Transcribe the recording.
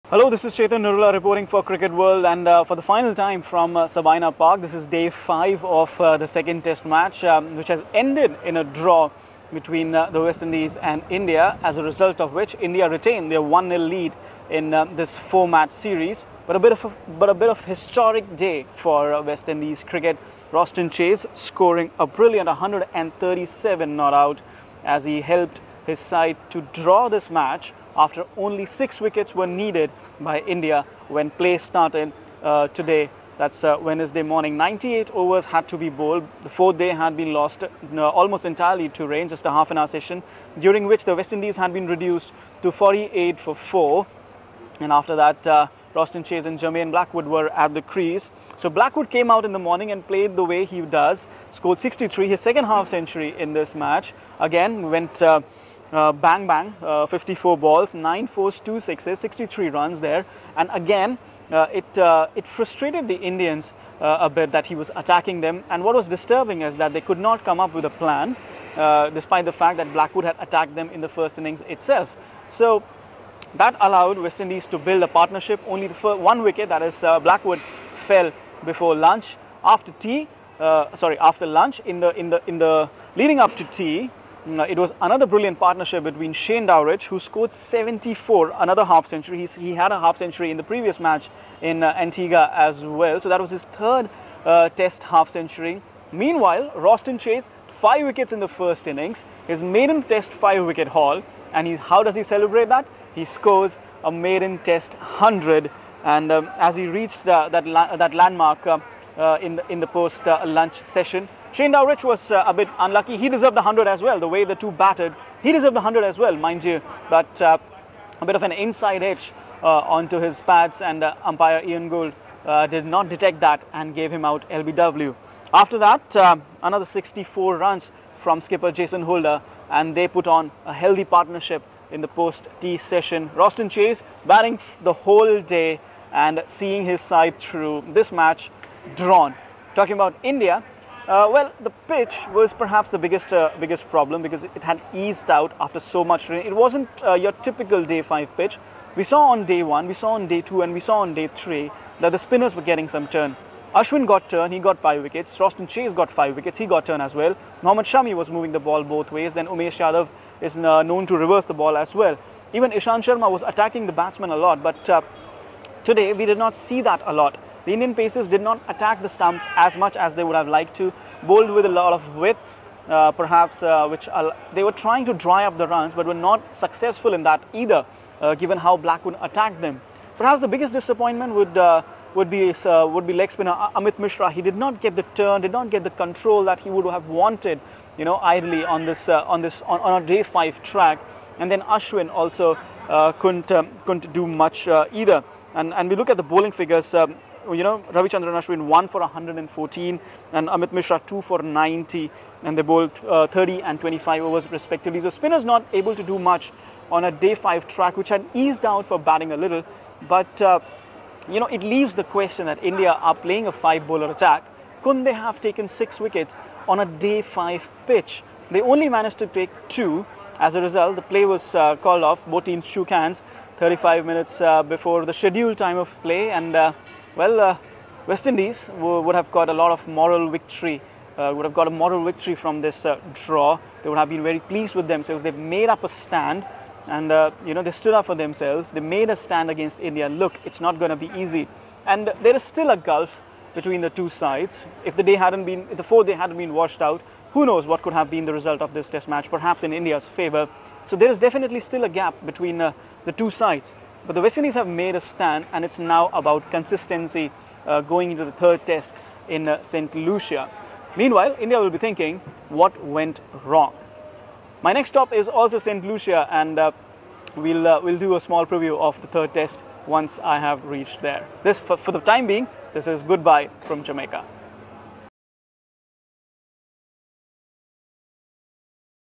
Hello, this is Chetan Nurula reporting for Cricket World, and for the final time from Sabina Park. This is day 5 of the second test match, which has ended in a draw between the West Indies and India, as a result of which India retained their 1-0 lead in this 4-match series. But a bit of historic day for West Indies cricket. Roston Chase scoring a brilliant 137 not out as he helped his side to draw this match after only 6 wickets were needed by India when play started today. That's Wednesday morning. 98 overs had to be bowled. The 4th day had been lost almost entirely to rain, just a half-an-hour session, during which the West Indies had been reduced to 48 for 4. And after that, Roston Chase and Jermaine Blackwood were at the crease. So Blackwood came out in the morning and played the way he does, scored 63, his second half century in this match. Again, went bang bang, 54 balls, 9 fours, 2 sixes, 63 runs there. And again, it frustrated the Indians a bit that he was attacking them. And what was disturbing is that they could not come up with a plan, despite the fact that Blackwood had attacked them in the first innings itself. So that allowed West Indies to build a partnership. Only the one wicket, that is Blackwood, fell before lunch. After lunch, in the leading up to tea, it was another brilliant partnership between Shane Dowrich, who scored 74, another half century. He had a half century in the previous match in Antigua as well. So that was his third test half century. Meanwhile, Roston Chase, 5 wickets in the first innings, his maiden test 5-wicket haul. And how does he celebrate that? He scores a maiden test 100. And as he reached that landmark in the post-lunch session, Shane Dowrich was a bit unlucky. He deserved 100 as well. The way the two batted, he deserved 100 as well, mind you. But a bit of an inside edge onto his pads, and umpire Ian Gould did not detect that and gave him out LBW. After that, another 64 runs from skipper Jason Holder, and they put on a healthy partnership in the post-tea session. Roston Chase batting the whole day and seeing his side through. This match drawn. Talking about India, well, the pitch was perhaps the biggest problem, because it had eased out after so much rain. It wasn't your typical day 5 pitch. We saw on day 1, we saw on day 2, and we saw on day 3 that the spinners were getting some turn. Ashwin got turn, he got 5 wickets. Roston Chase got 5 wickets, he got turn as well. Mohammad Shami was moving the ball both ways. Then Umesh Yadav is known to reverse the ball as well. Even Ishant Sharma was attacking the batsman a lot, but today we did not see that a lot. The Indian pacers did not attack the stumps as much as they would have liked to. Bowled with a lot of width, perhaps, which they were trying to dry up the runs, but were not successful in that either, given how Blackwood attacked them. Perhaps the biggest disappointment would be leg spinner Amit Mishra. He did not get the turn, did not get the control that he would have wanted, ideally on a day 5 track. And then Ashwin also couldn't do much either. And we look at the bowling figures. Ravichandran Ashwin 1 for 114 and Amit Mishra 2 for 90, and they bowled 30 and 25 overs respectively. So spinners not able to do much on a day 5 track, which had eased out for batting a little. But it leaves the question that India are playing a 5-bowler attack. Couldn't they have taken 6 wickets on a day 5 pitch? They only managed to take 2. As a result, the play was called off. Both teams shook hands 35 minutes before the scheduled time of play, and West Indies would have got a lot of moral victory, would have got a moral victory from this draw. They would have been very pleased with themselves. They've made up a stand, and they stood up for themselves. They made a stand against India. Look, it's not going to be easy, and there is still a gulf between the two sides. If the 4th day hadn't been washed out, who knows what could have been the result of this test match, perhaps in India's favour. So there is definitely still a gap between the two sides. But the West Indies have made a stand, and it's now about consistency going into the 3rd test in St Lucia. Meanwhile, India will be thinking, what went wrong? My next stop is also St Lucia, and we'll do a small preview of the 3rd test once I have reached there. For the time being, this is goodbye from Jamaica.